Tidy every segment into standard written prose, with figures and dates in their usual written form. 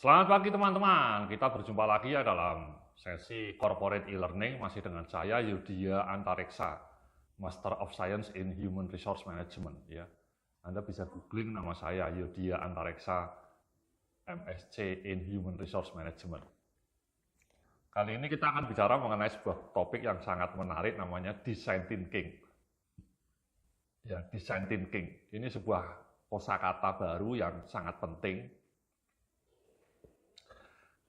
Selamat pagi teman-teman, kita berjumpa lagi ya dalam sesi Corporate E-Learning masih dengan saya Yudhya Antareksa, Master of Science in Human Resource Management ya. Anda bisa googling nama saya Yudhya Antareksa, MSc in Human Resource Management. Kali ini kita akan bicara mengenai sebuah topik yang sangat menarik namanya Design Thinking. Ya, Design Thinking. Ini sebuah kosakata baru yang sangat penting.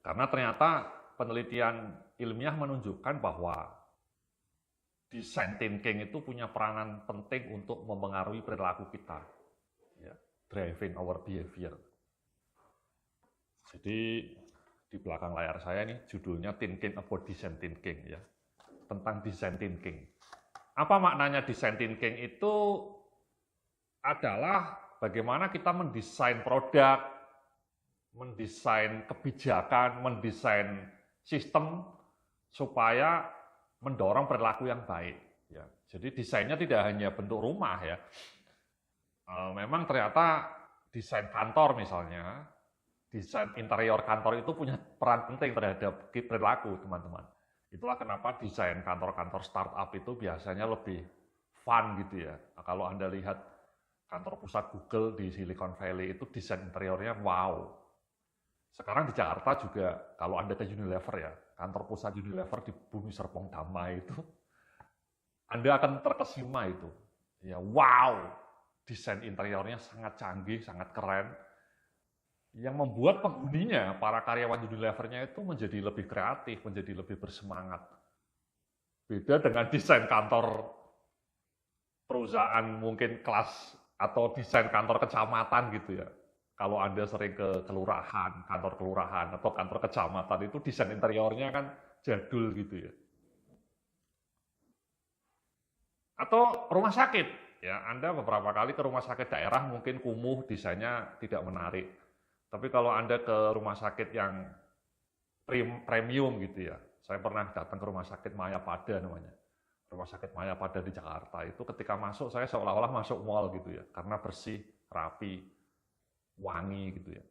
Karena ternyata penelitian ilmiah menunjukkan bahwa design thinking itu punya peranan penting untuk mempengaruhi perilaku kita, ya, driving our behavior. Jadi di belakang layar saya ini judulnya Thinking About Design Thinking, ya, tentang design thinking. Apa maknanya design thinking? Itu adalah bagaimana kita mendesain produk, mendesain kebijakan, mendesain sistem supaya mendorong perilaku yang baik. Ya. Jadi desainnya tidak hanya bentuk rumah ya. Memang ternyata desain kantor misalnya, desain interior kantor itu punya peran penting terhadap perilaku teman-teman. Itulah kenapa desain kantor-kantor startup itu biasanya lebih fun gitu ya. Nah, kalau Anda lihat kantor pusat Google di Silicon Valley itu desain interiornya wow. Sekarang di Jakarta juga, kalau Anda ke Unilever ya, kantor pusat Unilever di Bumi Serpong Damai itu, Anda akan terkesima itu. Ya, wow, desain interiornya sangat canggih, sangat keren. Yang membuat penghuninya, para karyawan Unilevernya itu menjadi lebih kreatif, menjadi lebih bersemangat. Beda dengan desain kantor perusahaan mungkin kelas atau desain kantor kecamatan gitu ya. Kalau Anda sering ke kelurahan, kantor kelurahan, atau kantor kecamatan, itu desain interiornya kan jadul gitu ya. Atau rumah sakit, ya Anda beberapa kali ke rumah sakit daerah mungkin kumuh, desainnya tidak menarik. Tapi kalau Anda ke rumah sakit yang premium gitu ya, saya pernah datang ke rumah sakit Mayapada namanya. Rumah sakit Mayapada di Jakarta, itu ketika masuk saya seolah-olah masuk mall gitu ya, karena bersih, rapi, wangi gitu ya.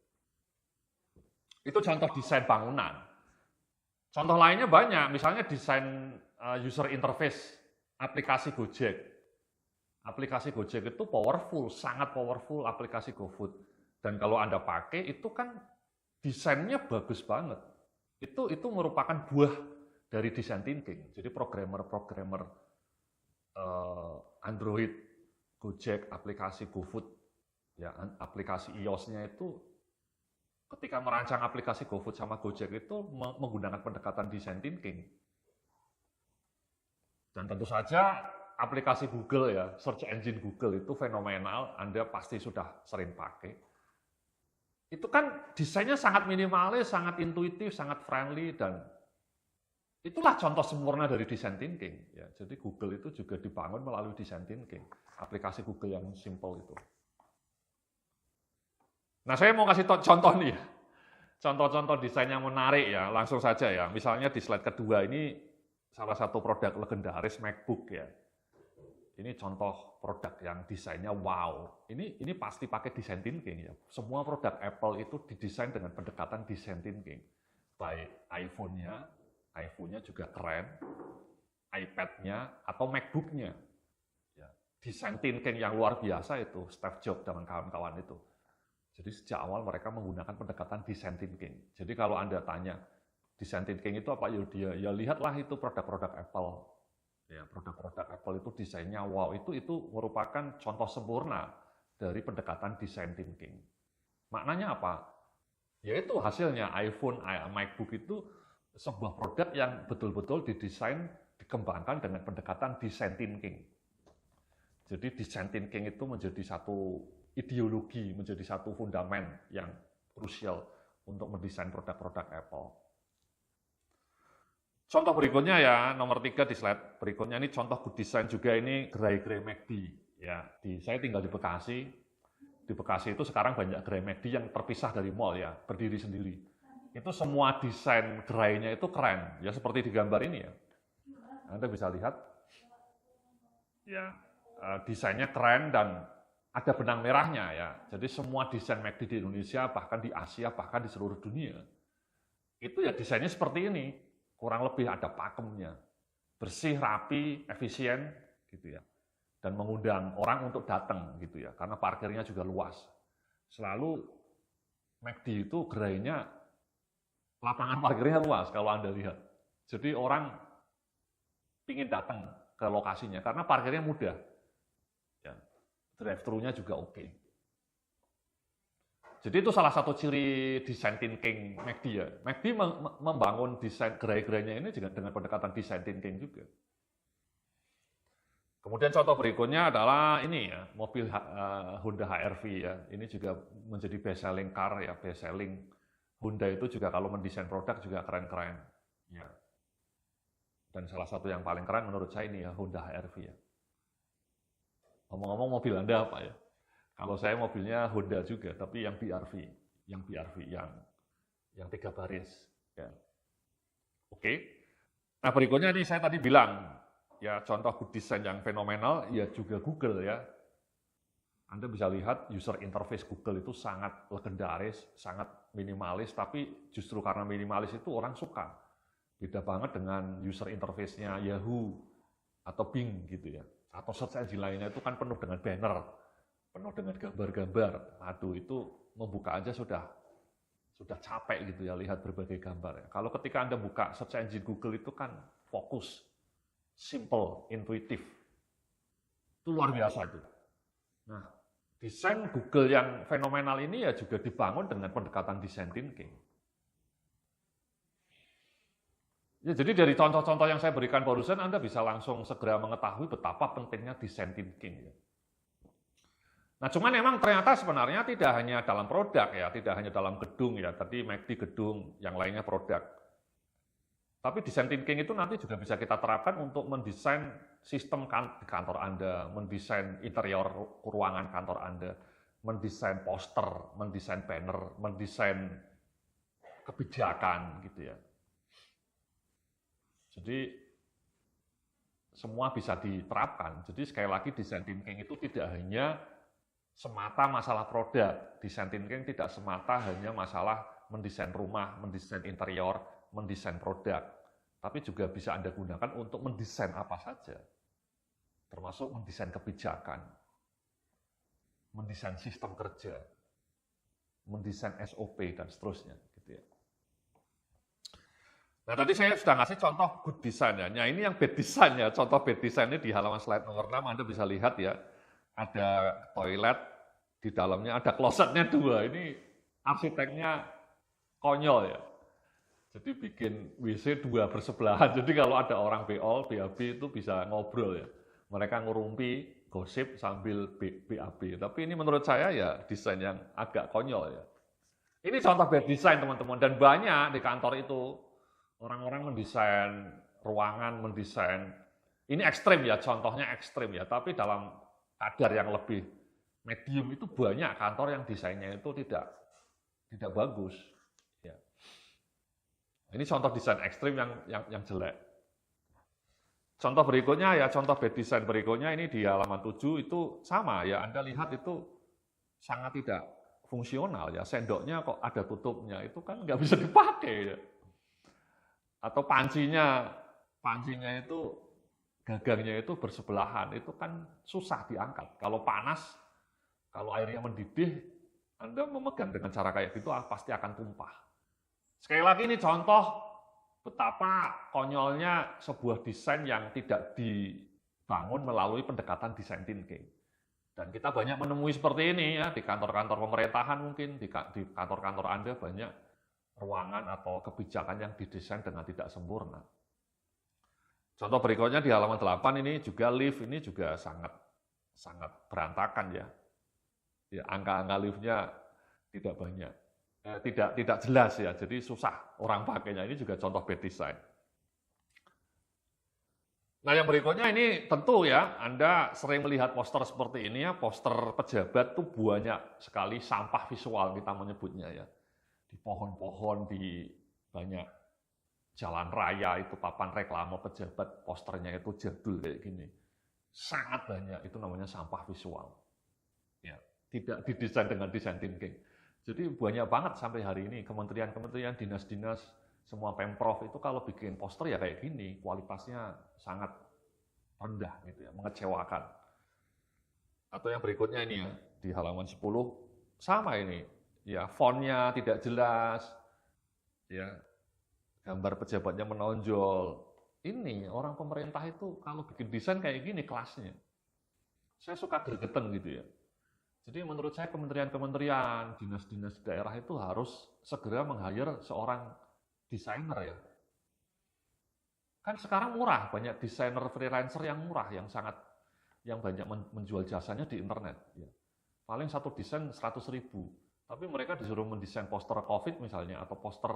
Itu contoh desain bangunan. Contoh lainnya banyak, misalnya desain user interface aplikasi Gojek. Aplikasi Gojek itu powerful, sangat powerful aplikasi GoFood. Dan kalau Anda pakai itu kan desainnya bagus banget. Itu merupakan buah dari design thinking. Jadi programmer Android, Gojek, aplikasi GoFood, ya, aplikasi iOS-nya itu ketika merancang aplikasi GoFood sama Gojek itu menggunakan pendekatan design thinking. Dan tentu saja aplikasi Google ya, search engine Google itu fenomenal, Anda pasti sudah sering pakai. Itu kan desainnya sangat minimalis, sangat intuitif, sangat friendly, dan itulah contoh sempurna dari design thinking. Ya, jadi Google itu juga dibangun melalui design thinking, aplikasi Google yang simple itu. Nah, saya mau kasih contoh nih, contoh-contoh desain yang menarik ya, langsung saja ya. Misalnya di slide kedua ini salah satu produk legendaris MacBook ya. Ini contoh produk yang desainnya wow. Ini pasti pakai design thinking ya. Semua produk Apple itu didesain dengan pendekatan design thinking. Baik iPhone-nya juga keren, iPad-nya atau MacBook-nya. Ya, design thinking yang luar biasa itu, Steve Jobs dan kawan-kawan itu. Jadi sejak awal mereka menggunakan pendekatan design thinking. Jadi kalau Anda tanya, design thinking itu apa Yudhya? Ya lihatlah itu produk-produk Apple. Ya, produk-produk Apple itu desainnya wow, itu merupakan contoh sempurna dari pendekatan design thinking. Maknanya apa? Yaitu hasilnya iPhone, MacBook itu sebuah produk yang betul-betul didesain, dikembangkan dengan pendekatan design thinking. Jadi design thinking itu menjadi satu ideologi, menjadi satu fundament yang krusial untuk mendesain produk-produk Apple. Contoh berikutnya ya, nomor 3 di slide berikutnya ini contoh good design juga, ini gerai-gerai McD. Ya, saya tinggal di Bekasi. Di Bekasi itu sekarang banyak gerai McD yang terpisah dari mall ya, berdiri sendiri. Itu semua desain gerainya itu keren, ya seperti di gambar ini ya. Anda bisa lihat, ya desainnya keren dan ada benang merahnya ya. Jadi semua desain McD di Indonesia, bahkan di Asia, bahkan di seluruh dunia, itu ya desainnya seperti ini. Kurang lebih ada pakemnya. Bersih, rapi, efisien, gitu ya. Dan mengundang orang untuk datang, gitu ya. Karena parkirnya juga luas. Selalu McD itu gerainya, lapangan parkirnya luas kalau Anda lihat. Jadi orang ingin datang ke lokasinya, karena parkirnya mudah. Ya. Drive-thru-nya juga oke. Jadi itu salah satu ciri desain thinking McD ya. McD membangun desain gerai-gerainya ini juga dengan pendekatan desain thinking juga. Kemudian contoh berikutnya adalah ini ya, mobil Honda HR-V ya. Ini juga menjadi best selling car ya, best selling. Honda itu juga kalau mendesain produk juga keren-keren. Ya. Dan salah satu yang paling keren menurut saya ini ya, Honda HR-V ya. Ngomong-ngomong mobil Anda apa ya? Kalau saya mobilnya Honda juga, tapi yang BRV, yang 3 baris. Ya. Oke. Nah berikutnya ini saya tadi bilang, ya contoh good design yang fenomenal, ya juga Google ya. Anda bisa lihat user interface Google itu sangat legendaris, sangat minimalis, tapi justru karena minimalis itu orang suka. Beda banget dengan user interface-nya Yahoo atau Bing gitu ya. Atau search engine lainnya itu kan penuh dengan banner, penuh dengan gambar-gambar. Aduh, itu membuka aja sudah capek gitu ya, lihat berbagai gambar ya. Kalau ketika Anda buka search engine Google itu kan fokus, simple, intuitif. Itu luar biasa itu. Nah, desain Google yang fenomenal ini ya juga dibangun dengan pendekatan design thinking. Ya, jadi dari contoh-contoh yang saya berikan barusan, Anda bisa langsung segera mengetahui betapa pentingnya design thinking. Ya. Nah, cuman memang ternyata sebenarnya tidak hanya dalam produk ya, tidak hanya dalam gedung ya, tadi McD gedung, yang lainnya produk. Tapi design thinking itu nanti juga bisa kita terapkan untuk mendesain sistem di kantor Anda, mendesain interior ruangan kantor Anda, mendesain poster, mendesain banner, mendesain kebijakan gitu ya. Jadi semua bisa diterapkan. Jadi sekali lagi design thinking itu tidak hanya semata masalah produk. Design thinking tidak semata hanya masalah mendesain rumah, mendesain interior, mendesain produk. Tapi juga bisa Anda gunakan untuk mendesain apa saja. Termasuk mendesain kebijakan, mendesain sistem kerja, mendesain SOP dan seterusnya. Gitu ya. Nah tadi saya sudah ngasih contoh good design ya. Nah ini yang bad design ya. Contoh bad design ini di halaman slide nomor 6 Anda bisa lihat ya. Ada toilet, di dalamnya ada klosetnya 2. Ini arsiteknya konyol ya. Jadi bikin WC 2 bersebelahan. Jadi kalau ada orang beol, BAB itu bisa ngobrol ya. Mereka ngurumpi, gosip sambil BAB. Tapi ini menurut saya ya desain yang agak konyol ya. Ini contoh bad design teman-teman. Dan banyak di kantor itu. Orang-orang mendesain ruangan, mendesain, ini ekstrim ya, contohnya ekstrim ya, tapi dalam kadar yang lebih medium itu banyak kantor yang desainnya itu tidak bagus. Ya. Ini contoh desain ekstrim yang jelek. Contoh berikutnya ya, contoh bad design berikutnya ini di halaman 7 itu sama ya, Anda lihat itu sangat tidak fungsional ya, sendoknya kok ada tutupnya, itu kan nggak bisa dipakai ya. Atau pancinya itu gagangnya itu bersebelahan, itu kan susah diangkat. Kalau panas, kalau airnya mendidih, Anda memegang dengan cara kayak gitu pasti akan tumpah. Sekali lagi ini contoh betapa konyolnya sebuah desain yang tidak dibangun melalui pendekatan design thinking. Dan kita banyak menemui seperti ini ya, di kantor-kantor pemerintahan mungkin, di kantor-kantor Anda banyak ruangan atau kebijakan yang didesain dengan tidak sempurna. Contoh berikutnya di halaman 8 ini juga lift ini juga sangat berantakan ya. Ya angka-angka liftnya tidak banyak, tidak jelas ya. Jadi susah orang pakainya. Ini juga contoh bad design. Nah yang berikutnya ini tentu ya Anda sering melihat poster seperti ini ya. Poster pejabat tuh banyak sekali sampah visual kita menyebutnya ya. Di pohon-pohon, di banyak jalan raya itu papan reklame pejabat, posternya itu jadul kayak gini. Sangat banyak, itu namanya sampah visual. Ya, tidak didesain dengan design thinking. Jadi banyak banget sampai hari ini kementerian-kementerian, dinas-dinas, semua pemprov itu kalau bikin poster ya kayak gini, kualitasnya sangat rendah gitu ya, mengecewakan. Atau yang berikutnya ini ya, di halaman 10 sama ini. Ya, fontnya tidak jelas, ya, gambar pejabatnya menonjol. Ini orang pemerintah itu kalau bikin desain kayak gini kelasnya. Saya suka gregetan gitu ya. Jadi menurut saya kementerian-kementerian, dinas-dinas daerah itu harus segera meng-hire seorang desainer ya. Kan sekarang murah, banyak desainer freelancer yang murah, yang banyak menjual jasanya di internet. Ya. Paling satu desain 100.000, tapi mereka disuruh mendesain poster COVID misalnya, atau poster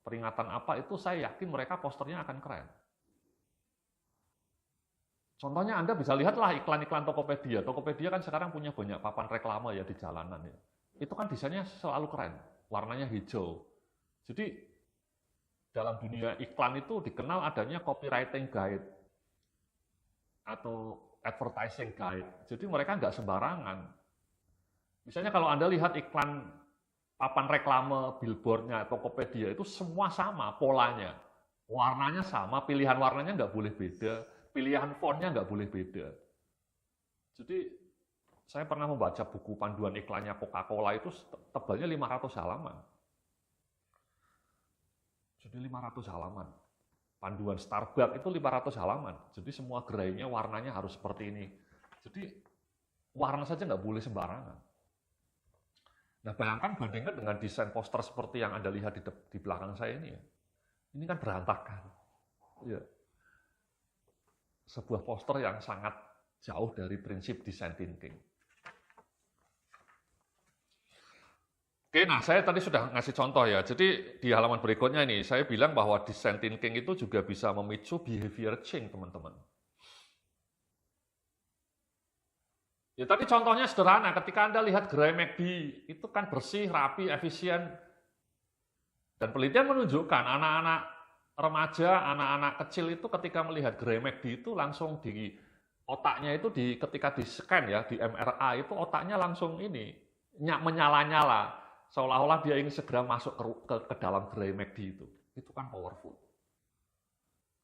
peringatan apa, itu saya yakin mereka posternya akan keren. Contohnya Anda bisa lihatlah iklan-iklan Tokopedia. Tokopedia kan sekarang punya banyak papan reklame ya di jalanan ya. Itu kan desainnya selalu keren, warnanya hijau. Jadi dalam dunia iklan itu dikenal adanya copywriting guide atau advertising guide. Jadi mereka nggak sembarangan. Misalnya kalau Anda lihat iklan papan reklame billboardnya Tokopedia itu semua sama polanya. Warnanya sama, pilihan warnanya nggak boleh beda. Pilihan fontnya nggak boleh beda. Jadi saya pernah membaca buku panduan iklannya Coca-Cola itu tebalnya 500 halaman. Jadi 500 halaman. Panduan Starbucks itu 500 halaman. Jadi semua gerainya warnanya harus seperti ini. Jadi warna saja nggak boleh sembarangan. Nah bayangkan bandingkan dengan desain poster seperti yang Anda lihat di belakang saya ini ya. Ini kan berantakan. Ya. Sebuah poster yang sangat jauh dari prinsip design thinking. Oke, nah saya tadi sudah ngasih contoh ya. Jadi di halaman berikutnya ini, saya bilang bahwa design thinking itu juga bisa memicu behavior change, teman-teman. Ya tadi contohnya sederhana, ketika Anda lihat gerai McD, itu kan bersih, rapi, efisien. Dan penelitian menunjukkan anak-anak remaja, anak-anak kecil itu ketika melihat gerai McD itu langsung di otaknya itu ketika di scan ya, di MRI itu otaknya langsung ini menyala-nyala, seolah-olah dia ingin segera masuk ke dalam gerai McD itu. Itu kan powerful.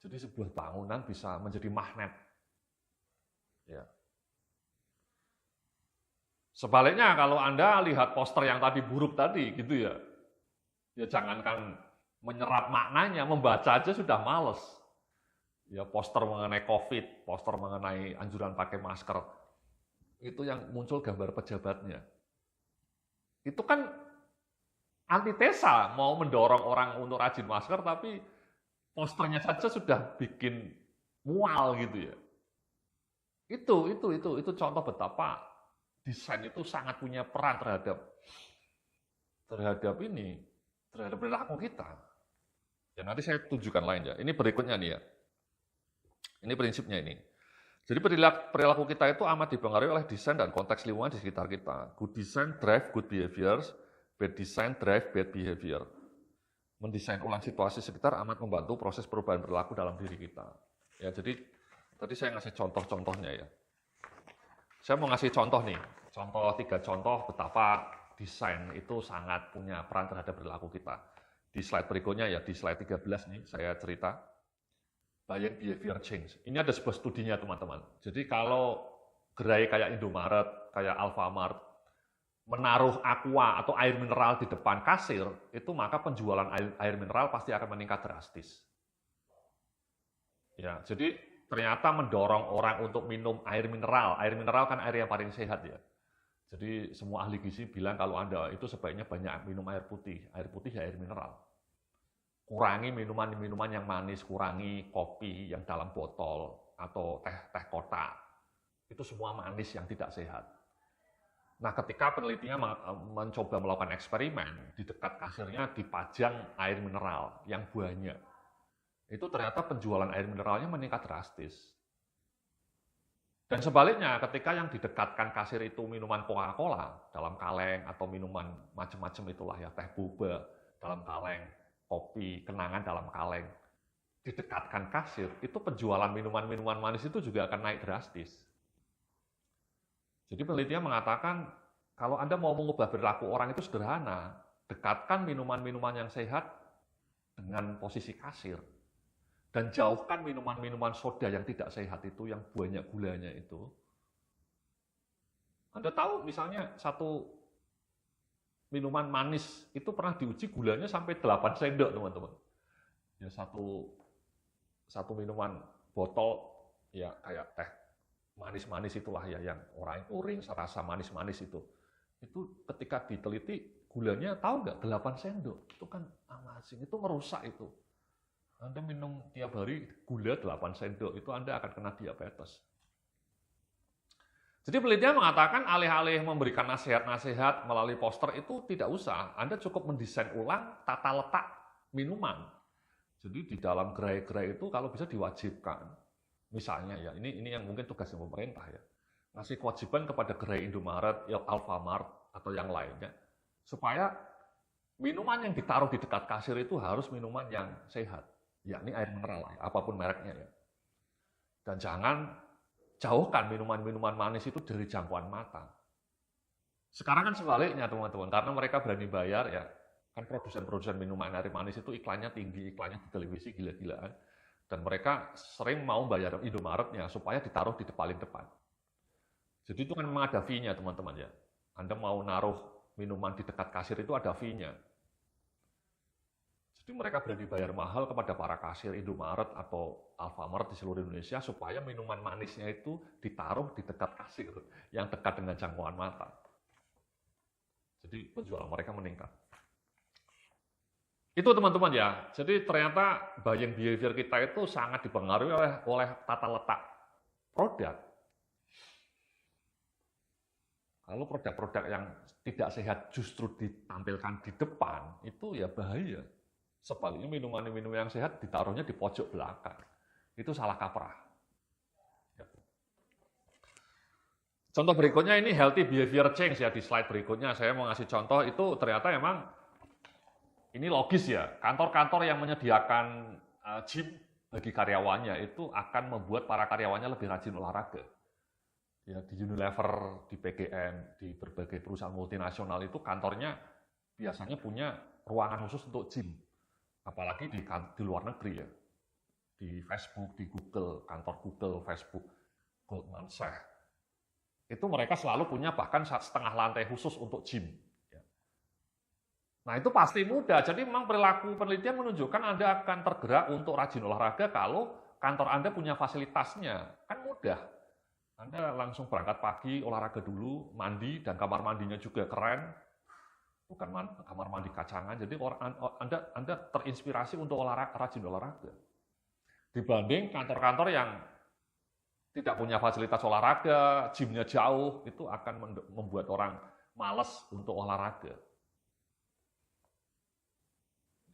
Jadi sebuah bangunan bisa menjadi magnet. Ya. Sebaliknya kalau Anda lihat poster yang tadi buruk tadi gitu ya, ya jangankan menyerap maknanya, membaca aja sudah males. Ya poster mengenai COVID, poster mengenai anjuran pakai masker, itu yang muncul gambar pejabatnya. Itu kan antitesa, mau mendorong orang untuk rajin masker, tapi posternya saja sudah bikin mual gitu ya. Itu contoh betapa desain itu sangat punya peran terhadap perilaku kita. Ya nanti saya tunjukkan lain ya. Ini berikutnya nih ya. Ini prinsipnya ini. Jadi perilaku kita itu amat dipengaruhi oleh desain dan konteks lingkungan di sekitar kita. Good design drive good behaviors, bad design drive bad behavior. Mendesain ulang situasi sekitar amat membantu proses perubahan perilaku dalam diri kita. Ya jadi tadi saya ngasih contoh-contohnya ya. Saya mau ngasih contoh nih, 3 contoh betapa desain itu sangat punya peran terhadap perilaku kita. Di slide berikutnya ya, di slide 13 nih saya cerita buying behavior change. Ini ada sebuah studinya teman-teman. Jadi kalau gerai kayak Indomaret, kayak Alfamart, menaruh aqua atau air mineral di depan kasir, itu maka penjualan air mineral pasti akan meningkat drastis. Ya, jadi ternyata mendorong orang untuk minum air mineral. Air mineral kan air yang paling sehat ya. Jadi semua ahli gizi bilang kalau Anda itu sebaiknya banyak minum air putih. Air putih ya air mineral. Kurangi minuman-minuman yang manis, kurangi kopi yang dalam botol atau teh kotak. Itu semua manis yang tidak sehat. Nah, ketika penelitinya mencoba melakukan eksperimen, di dekat kasirnya dipajang air mineral yang banyak. Itu ternyata penjualan air mineralnya meningkat drastis. Dan sebaliknya, ketika yang didekatkan kasir itu minuman Coca-Cola dalam kaleng atau minuman macam-macam itulah ya, teh boba dalam kaleng, kopi, kenangan dalam kaleng, didekatkan kasir, itu penjualan minuman-minuman manis itu juga akan naik drastis. Jadi penelitian mengatakan Kalau Anda mau mengubah perilaku orang itu sederhana, dekatkan minuman-minuman yang sehat dengan posisi kasir. Dan jauhkan minuman-minuman soda yang tidak sehat itu, yang banyak gulanya itu. Anda tahu misalnya satu minuman manis itu pernah diuji gulanya sampai 8 sendok, teman-teman. Ya satu minuman botol ya kayak teh manis-manis itulah ya, yang orang rasa manis-manis itu ketika diteliti gulanya tahu nggak 8 sendok. Itu kan amazing, itu merusak itu. Anda minum tiap hari gula 8 sendok, itu Anda akan kena diabetes. Jadi penelitian mengatakan alih-alih memberikan nasihat-nasihat melalui poster itu tidak usah. Anda cukup mendesain ulang tata letak minuman. Jadi di dalam gerai-gerai itu kalau bisa diwajibkan. Misalnya ya, ini yang mungkin tugasnya pemerintah ya. Ngasih kewajiban kepada gerai Indomaret, Alfamart, atau yang lainnya. Supaya minuman yang ditaruh di dekat kasir itu harus minuman yang sehat. Yakni air mineral, apapun mereknya ya. Dan jangan jauhkan minuman-minuman manis itu dari jangkauan mata. Sekarang kan sebaliknya teman-teman, karena mereka berani bayar ya. Kan produsen-produsen minuman air manis itu iklannya tinggi, iklannya di televisi gila-gilaan. Dan mereka sering mau bayar Indomaretnya supaya ditaruh di paling depan. Jadi itu kan memang ada fee-nya teman-teman ya. Anda mau naruh minuman di dekat kasir itu ada fee-nya. Jadi mereka berani bayar mahal kepada para kasir Indomaret atau Alfamart di seluruh Indonesia supaya minuman manisnya itu ditaruh di dekat kasir yang dekat dengan jangkauan mata. Jadi penjualan mereka meningkat. Itu teman-teman ya. Jadi ternyata buying behavior kita itu sangat dipengaruhi oleh tata letak produk. Kalau produk-produk yang tidak sehat justru ditampilkan di depan, itu ya bahaya. Sebaliknya minuman-minuman yang sehat ditaruhnya di pojok belakang. Itu salah kaprah. Contoh berikutnya ini healthy behavior change ya, di slide berikutnya saya mau ngasih contoh itu ternyata emang ini logis ya. Kantor-kantor yang menyediakan gym bagi karyawannya itu akan membuat para karyawannya lebih rajin olahraga. Ya, di Unilever, di PGN, di berbagai perusahaan multinasional itu kantornya biasanya punya ruangan khusus untuk gym. Apalagi di luar negeri ya, di Facebook, di Google, kantor Google, Facebook, Goldman Sachs, itu mereka selalu punya bahkan setengah lantai khusus untuk gym. Nah itu pasti mudah, jadi memang perilaku penelitian menunjukkan Anda akan tergerak untuk rajin olahraga kalau kantor Anda punya fasilitasnya, kan mudah. Anda langsung berangkat pagi, olahraga dulu, mandi, dan kamar mandinya juga keren. Bukan kamar mandi kacangan, jadi Anda terinspirasi untuk rajin olahraga. Dibanding kantor-kantor yang tidak punya fasilitas olahraga, gymnya jauh, itu akan membuat orang malas untuk olahraga.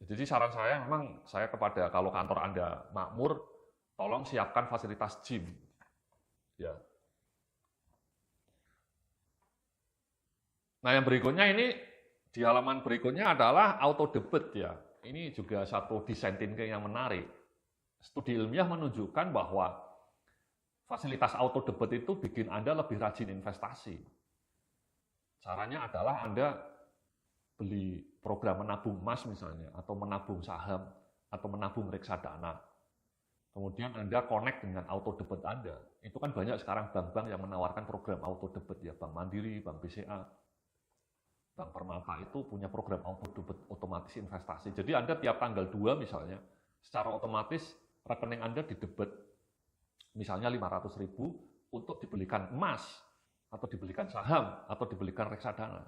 Jadi saran saya memang kepada kalau kantor Anda makmur, tolong siapkan fasilitas gym. Ya. Nah yang berikutnya ini di halaman berikutnya adalah auto debit ya. Ini juga satu desain thinking yang menarik. Studi ilmiah menunjukkan bahwa fasilitas auto debit itu bikin Anda lebih rajin investasi. Caranya adalah Anda beli program menabung emas misalnya, atau menabung saham, atau menabung reksadana. Kemudian Anda connect dengan auto debit Anda. Itu kan banyak sekarang bank-bank yang menawarkan program auto debit ya, Bank Mandiri, Bank BCA. Bank Permata itu punya program auto debit otomatis investasi. Jadi Anda tiap tanggal 2 misalnya, secara otomatis rekening Anda didebet misalnya 500.000 untuk dibelikan emas, atau dibelikan saham, atau dibelikan reksadana.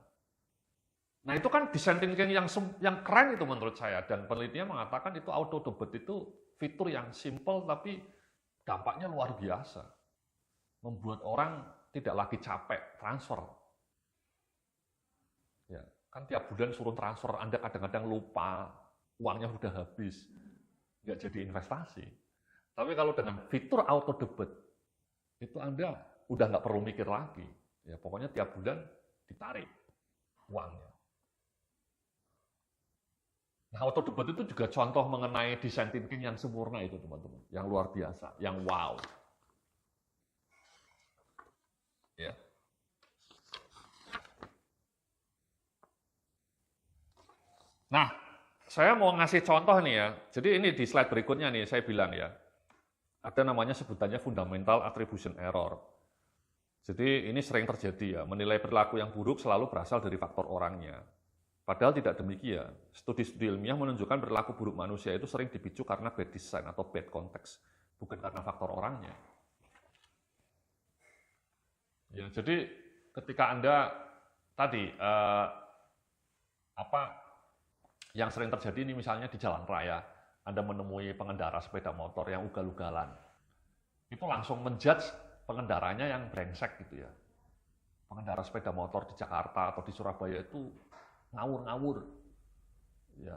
Nah itu kan desain thinking yang keren itu menurut saya, dan penelitian mengatakan itu auto debit itu fitur yang simple tapi dampaknya luar biasa. Membuat orang tidak lagi capek transfer. Ya, kan tiap bulan suruh transfer, Anda kadang-kadang lupa, uangnya sudah habis, nggak jadi investasi. Tapi kalau dengan fitur auto debit, itu Anda udah nggak perlu mikir lagi. Ya, pokoknya tiap bulan ditarik uangnya. Nah, auto debit itu juga contoh mengenai design thinking yang sempurna itu, teman-teman. Yang luar biasa, yang wow. Ya. Nah, saya mau ngasih contoh nih ya. Jadi ini di slide berikutnya nih saya bilang ya. Ada namanya sebutannya fundamental attribution error. Jadi ini sering terjadi ya, menilai perilaku yang buruk selalu berasal dari faktor orangnya. Padahal tidak demikian. Studi-studi ilmiah menunjukkan perilaku buruk manusia itu sering dipicu karena bad design atau bad context, bukan karena faktor orangnya. Ya, jadi ketika Anda tadi yang sering terjadi ini misalnya di jalan raya, Anda menemui pengendara sepeda motor yang ugal-ugalan, itu langsung menjudge pengendaranya yang brengsek gitu ya. Pengendara sepeda motor di Jakarta atau di Surabaya itu ngawur-ngawur. Ya.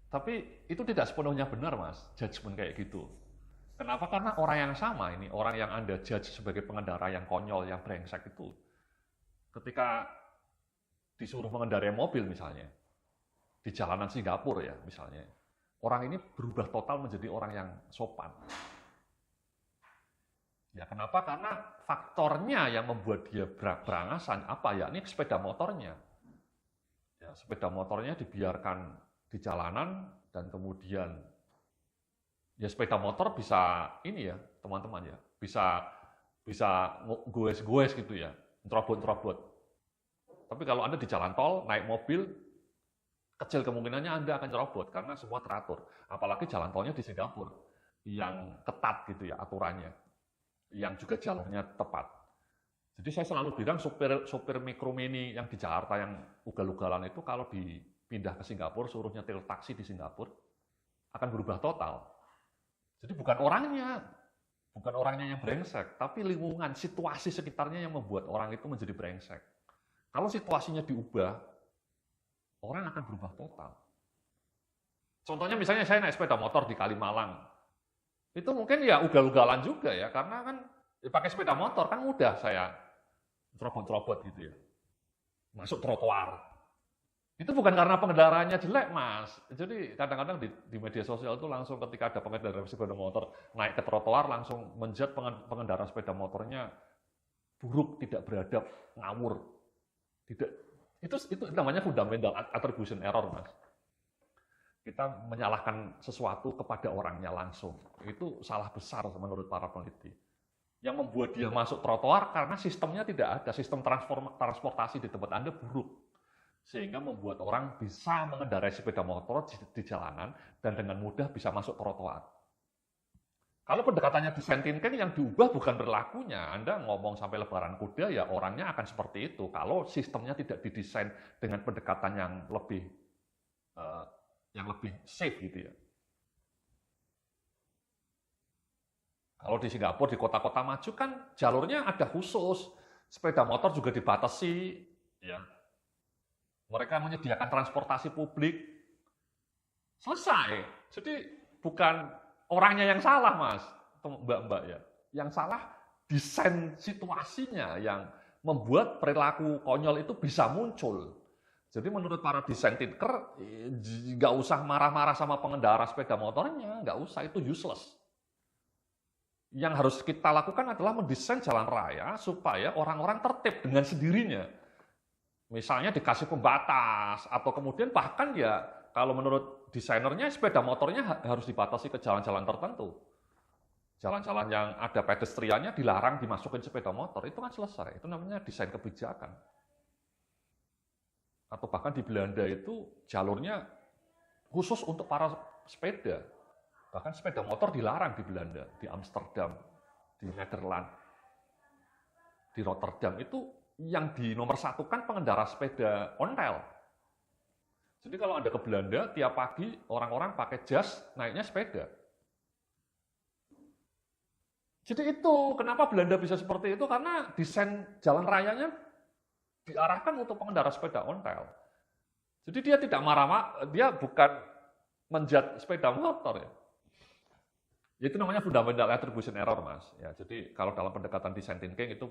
Tapi itu tidak sepenuhnya benar, Mas, judgement kayak gitu. Kenapa? Karena orang yang sama ini, orang yang Anda judge sebagai pengendara yang konyol, yang brengsek itu, ketika disuruh mengendarai mobil misalnya, di jalanan Singapura ya misalnya, orang ini berubah total menjadi orang yang sopan. Ya kenapa? Karena faktornya yang membuat dia berangasan apa ya? Ini sepeda motornya. Ya, sepeda motornya dibiarkan di jalanan dan kemudian ya sepeda motor bisa ini ya teman-teman ya, bisa goes-goes gitu ya, terobot-terobot. Tapi kalau Anda di jalan tol naik mobil, kecil kemungkinannya Anda akan cerobot karena semua teratur. Apalagi jalan tolnya di Singapura yang ketat gitu ya aturannya, yang juga jalurnya tepat. Jadi saya selalu bilang sopir mikro mini yang di Jakarta yang ugal-ugalan itu kalau dipindah ke Singapura, suruh nyetir taksi di Singapura, akan berubah total. Jadi bukan orangnya yang brengsek, tapi lingkungan, situasi sekitarnya yang membuat orang itu menjadi brengsek. Kalau situasinya diubah, orang akan berubah total. Contohnya misalnya saya naik sepeda motor di Kalimalang, itu mungkin ya ugal-ugalan juga ya, karena kan pakai sepeda motor kan mudah saya terobot-terobot gitu ya, masuk trotoar. Itu bukan karena pengendaranya jelek, Mas. Jadi kadang-kadang di media sosial itu langsung ketika ada pengendara sepeda motor naik ke trotoar langsung menjudge pengendara sepeda motornya buruk, tidak beradab, ngawur. Tidak, itu namanya fundamental attribution error, Mas. Kita menyalahkan sesuatu kepada orangnya langsung. Itu salah besar menurut para peneliti. Yang membuat dia masuk trotoar karena sistemnya tidak ada, sistem transportasi di tempat Anda buruk. Sehingga membuat orang bisa mengendarai sepeda motor di jalanan dan dengan mudah bisa masuk trotoar. Kalau pendekatannya desain thinking yang diubah bukan perilakunya, Anda ngomong sampai lebaran kuda ya orangnya akan seperti itu. Kalau sistemnya tidak didesain dengan pendekatan yang lebih safe gitu ya. Kalau di Singapura, di kota-kota maju kan jalurnya ada khusus, sepeda motor juga dibatasi, ya. Mereka menyediakan transportasi publik, selesai. Jadi bukan orangnya yang salah, Mas, Mbak-mbak ya. Yang salah desain situasinya yang membuat perilaku konyol itu bisa muncul. Jadi menurut para desain thinker, nggak usah marah-marah sama pengendara sepeda motornya, nggak usah, itu useless. Yang harus kita lakukan adalah mendesain jalan raya supaya orang-orang tertib dengan sendirinya. Misalnya dikasih pembatas, atau kemudian bahkan ya kalau menurut desainernya sepeda motornya harus dibatasi ke jalan-jalan tertentu. Jalan-jalan yang ada pedestriannya dilarang dimasukin sepeda motor, itu kan selesai. Itu namanya desain kebijakan. Atau bahkan di Belanda itu jalurnya khusus untuk para sepeda. Bahkan sepeda motor dilarang di Belanda, di Amsterdam, di Nederland, di Rotterdam. Itu yang dinomorsatukan pengendara sepeda ontel. Jadi kalau Anda ke Belanda, tiap pagi orang-orang pakai jas, naiknya sepeda. Jadi itu, kenapa Belanda bisa seperti itu? Karena desain jalan rayanya diarahkan untuk pengendara sepeda ontel. Jadi dia tidak marah-marah, dia bukan menjat sepeda motor ya. Itu namanya fundamental attribution error, Mas. Ya, jadi kalau dalam pendekatan design thinking itu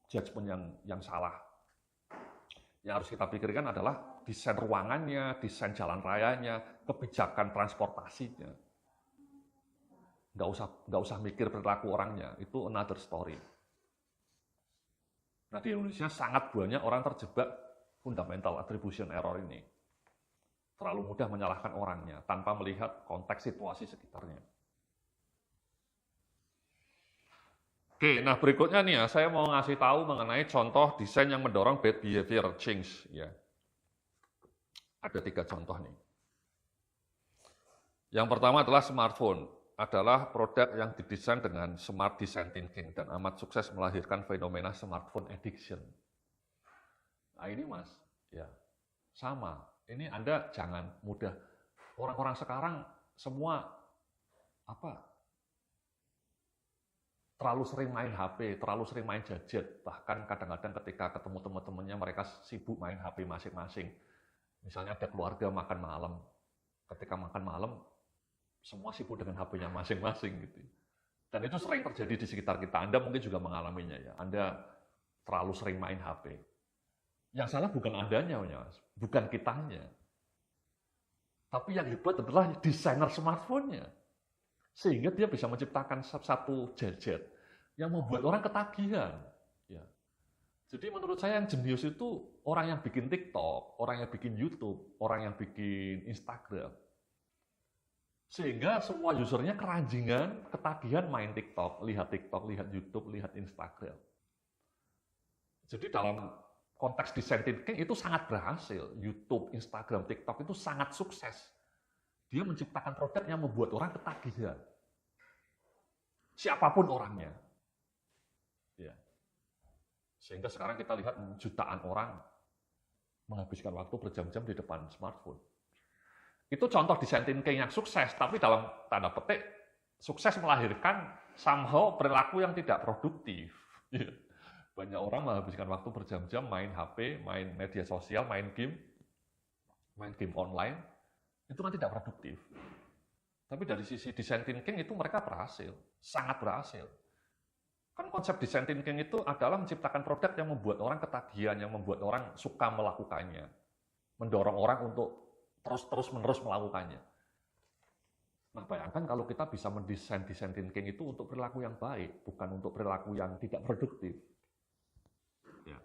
judgement yang salah. Yang harus kita pikirkan adalah desain ruangannya, desain jalan rayanya, kebijakan transportasinya. Nggak usah mikir perilaku orangnya, itu another story. Nah di Indonesia sangat banyak orang terjebak fundamental attribution error ini. Terlalu mudah menyalahkan orangnya tanpa melihat konteks situasi sekitarnya. Oke, nah berikutnya nih ya, saya mau ngasih tahu mengenai contoh desain yang mendorong bad behavior change. Ya. Ada 3 contoh nih. Yang pertama adalah smartphone. Adalah produk yang didesain dengan smart design thinking dan amat sukses melahirkan fenomena smartphone addiction. Nah ini mas, ya sama. Ini Anda jangan mudah. Orang-orang sekarang semua terlalu sering main HP, terlalu sering main gadget. Bahkan kadang-kadang ketika ketemu teman-temannya mereka sibuk main HP masing-masing. Misalnya ada keluarga makan malam. Ketika makan malam, semua sibuk dengan HP-nya masing-masing gitu. Dan itu sering terjadi di sekitar kita. Anda mungkin juga mengalaminya ya. Anda terlalu sering main HP. Yang salah bukan Andanya, Mas. Bukan kitanya. Tapi yang hebat adalah desainer smartphone-nya. Sehingga dia bisa menciptakan satu gadget yang membuat orang ketagihan. Ya. Jadi menurut saya yang jenius itu orang yang bikin TikTok, orang yang bikin YouTube, orang yang bikin Instagram. Sehingga semua usernya keranjingan, ketagihan main TikTok, lihat YouTube, lihat Instagram. Jadi dalam konteks design thinking itu sangat berhasil. YouTube, Instagram, TikTok itu sangat sukses. Dia menciptakan produk yang membuat orang ketagihan. Siapapun orangnya. Ya. Sehingga sekarang kita lihat jutaan orang menghabiskan waktu berjam-jam di depan smartphone. Itu contoh design thinking yang sukses, tapi dalam tanda petik, sukses melahirkan somehow perilaku yang tidak produktif. Ya. Banyak orang menghabiskan waktu berjam-jam main HP, main media sosial, main game online, itu kan tidak produktif. Tapi dari sisi design thinking itu mereka berhasil, sangat berhasil. Kan konsep design thinking itu adalah menciptakan produk yang membuat orang ketagihan, yang membuat orang suka melakukannya. Mendorong orang untuk terus-menerus melakukannya. Nah bayangkan kalau kita bisa mendesain design thinking itu untuk perilaku yang baik, bukan untuk perilaku yang tidak produktif. Ya.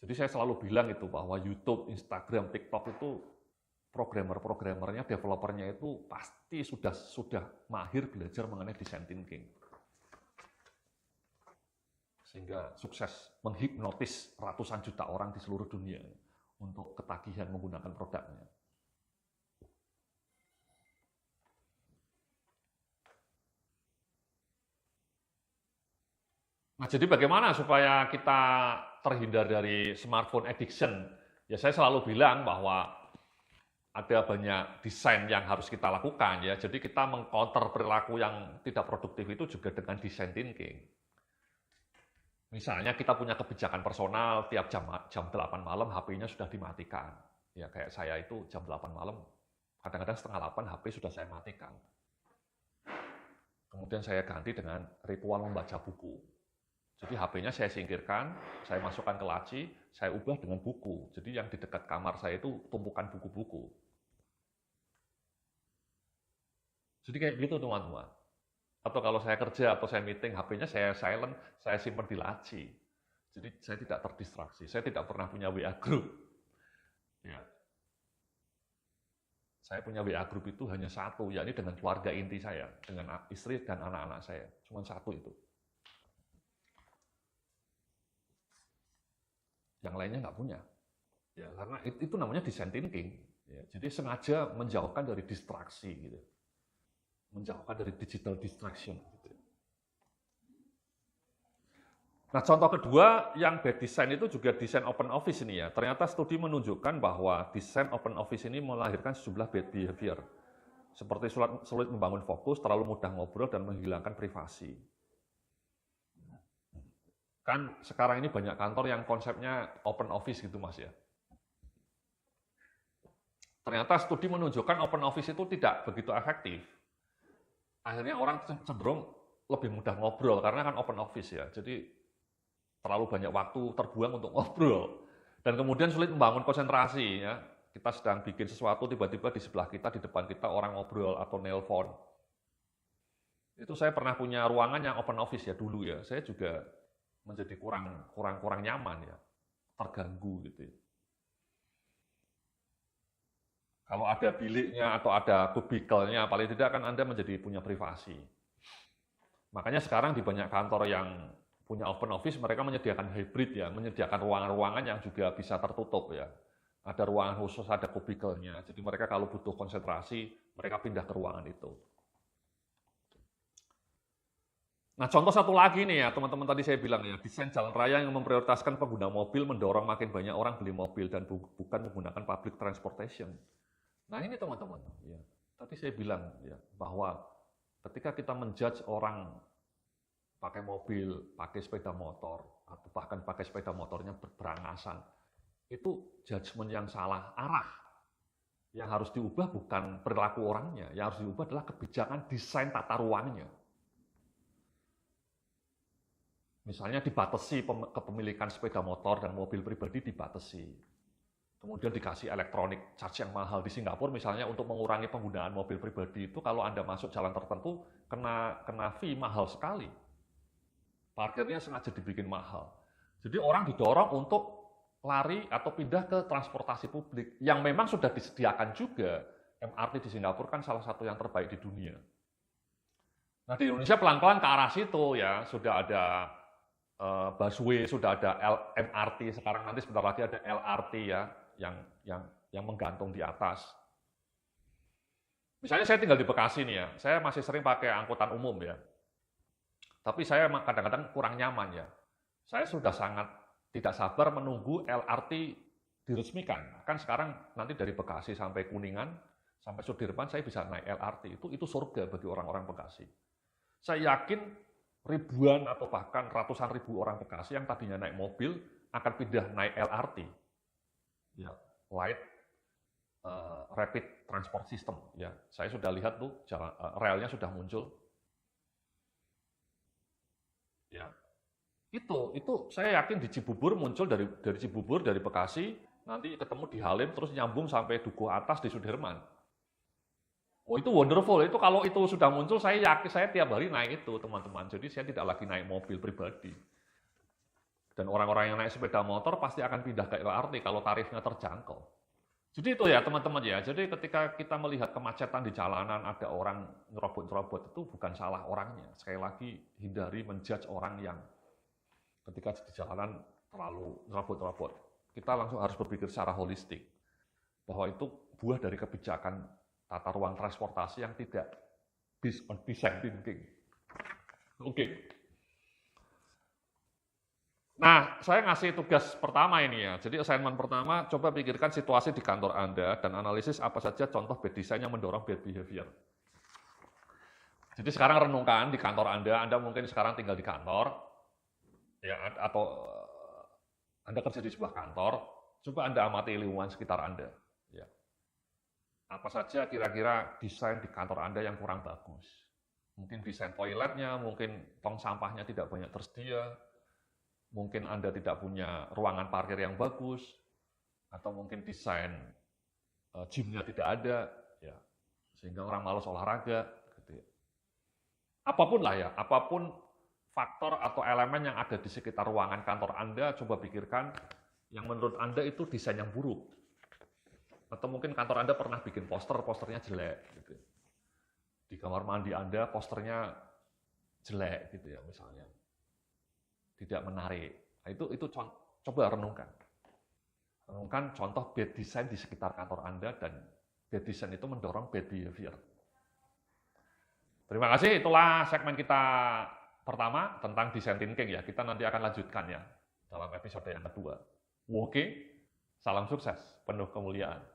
Jadi saya selalu bilang itu bahwa YouTube, Instagram, TikTok itu programmernya, developernya itu pasti sudah mahir belajar mengenai design thinking. Sehingga sukses menghipnotis ratusan juta orang di seluruh dunia untuk ketagihan menggunakan produknya. Nah, jadi bagaimana supaya kita terhindar dari smartphone addiction? Ya saya selalu bilang bahwa ada banyak desain yang harus kita lakukan ya. Jadi kita mengcounter perilaku yang tidak produktif itu juga dengan design thinking. Misalnya kita punya kebijakan personal tiap jam 8 malam HP-nya sudah dimatikan. Ya kayak saya itu jam 8 malam, kadang-kadang setengah 8 HP sudah saya matikan. Kemudian saya ganti dengan ritual membaca buku. Jadi HP-nya saya singkirkan, saya masukkan ke laci, saya ubah dengan buku. Jadi yang di dekat kamar saya itu tumpukan buku-buku. Jadi kayak gitu teman-teman. Atau kalau saya kerja atau saya meeting, HP-nya saya silent, saya simpan di laci. Jadi saya tidak terdistraksi. Saya tidak pernah punya WA group. Ya. Saya punya WA group itu hanya satu, yakni dengan keluarga inti saya, dengan istri dan anak-anak saya. Cuma satu itu. Yang lainnya nggak punya. Ya, karena itu namanya design thinking. Ya, jadi sengaja menjauhkan dari distraksi gitu. Menjauhkan dari digital distraction gitu. Nah, contoh kedua yang bad design itu juga desain open office ini ya. Ternyata studi menunjukkan bahwa desain open office ini melahirkan sejumlah bad behavior. Seperti sulit membangun fokus, terlalu mudah ngobrol dan menghilangkan privasi. Kan sekarang ini banyak kantor yang konsepnya open office gitu Mas ya. Ternyata studi menunjukkan open office itu tidak begitu efektif. Akhirnya orang cenderung lebih mudah ngobrol karena kan open office ya. Jadi terlalu banyak waktu terbuang untuk ngobrol. Dan kemudian sulit membangun konsentrasi ya. Kita sedang bikin sesuatu tiba-tiba di sebelah kita, di depan kita orang ngobrol atau nelpon. Itu saya pernah punya ruangan yang open office ya dulu ya. Saya juga menjadi kurang nyaman ya. terganggu gitu ya. Kalau ada biliknya atau ada kubikelnya, paling tidak kan Anda menjadi punya privasi. Makanya sekarang di banyak kantor yang punya open office, mereka menyediakan hybrid ya, menyediakan ruangan-ruangan yang juga bisa tertutup ya. Ada ruangan khusus, ada kubikelnya. Jadi mereka kalau butuh konsentrasi, mereka pindah ke ruangan itu. Nah, contoh satu lagi nih ya, teman-teman tadi saya bilang ya, desain jalan raya yang memprioritaskan pengguna mobil mendorong makin banyak orang beli mobil dan bukan menggunakan public transportation. Nah, ini teman-teman, ya. Tadi saya bilang ya, bahwa ketika kita menjudge orang pakai mobil, pakai sepeda motor, atau bahkan pakai sepeda motornya berangasan, itu judgement yang salah arah. Yang harus diubah bukan perilaku orangnya, yang harus diubah adalah kebijakan desain tata ruangnya. Misalnya dibatasi kepemilikan sepeda motor dan mobil pribadi dibatasi. Kemudian dikasih elektronik charge yang mahal di Singapura misalnya untuk mengurangi penggunaan mobil pribadi itu kalau Anda masuk jalan tertentu kena fee mahal sekali. Parkirnya sengaja dibikin mahal. Jadi orang didorong untuk lari atau pindah ke transportasi publik yang memang sudah disediakan juga. MRT di Singapura kan salah satu yang terbaik di dunia. Nah, di Indonesia pelan-pelan ke arah situ ya, sudah ada busway, sudah ada MRT, sekarang nanti sebentar lagi ada LRT ya, yang menggantung di atas. Misalnya saya tinggal di Bekasi nih ya, saya masih sering pakai angkutan umum ya. Tapi saya kadang-kadang kurang nyaman ya. Saya sudah sangat tidak sabar menunggu LRT diresmikan. Kan sekarang nanti dari Bekasi sampai Kuningan, sampai Sudirman saya bisa naik LRT. Itu surga bagi orang-orang Bekasi. Saya yakin ribuan atau bahkan ratusan ribu orang Bekasi yang tadinya naik mobil akan pindah naik LRT. Ya, Light Rapid Transport System. Ya, saya sudah lihat tuh relnya sudah muncul. Ya, itu saya yakin di Cibubur muncul dari Cibubur dari Bekasi nanti ketemu di Halim terus nyambung sampai Dukuh Atas di Sudirman. Oh, itu wonderful. Itu kalau itu sudah muncul, saya yakin saya tiap hari naik itu, teman-teman. Jadi saya tidak lagi naik mobil pribadi. Dan orang-orang yang naik sepeda motor pasti akan pindah ke LRT kalau tarifnya terjangkau. Jadi itu ya, teman-teman ya. Jadi ketika kita melihat kemacetan di jalanan, ada orang nyerobot-nyerobot, itu bukan salah orangnya. Sekali lagi, hindari menjudge orang yang ketika di jalanan terlalu nyerobot-nyerobot. Kita langsung harus berpikir secara holistik. Bahwa itu buah dari kebijakan tata ruang transportasi yang tidak based on design thinking. Oke. Nah, saya ngasih tugas pertama ini ya. Jadi assignment pertama, coba pikirkan situasi di kantor Anda dan analisis apa saja contoh bad design yang mendorong bad behavior. Jadi sekarang renungkan di kantor Anda mungkin sekarang tinggal di kantor, ya, atau Anda kerja di sebuah kantor, coba Anda amati lingkungan sekitar Anda. Ya. Apa saja kira-kira desain di kantor Anda yang kurang bagus. Mungkin desain toiletnya, mungkin tong sampahnya tidak banyak tersedia, mungkin Anda tidak punya ruangan parkir yang bagus, atau mungkin desain gymnya tidak ada, ya, sehingga orang malas olahraga. Gitu ya. Apapun lah ya, apapun faktor atau elemen yang ada di sekitar ruangan kantor Anda, coba pikirkan yang menurut Anda itu desain yang buruk. Atau mungkin kantor Anda pernah bikin posternya jelek. Gitu. Di kamar mandi Anda posternya jelek gitu ya misalnya. Tidak menarik. Nah, itu coba renungkan. Renungkan contoh bad design di sekitar kantor Anda dan bad design itu mendorong bad behavior. Terima kasih, itulah segmen kita pertama tentang design thinking ya. Kita nanti akan lanjutkan ya dalam episode yang kedua. Oke, salam sukses, penuh kemuliaan.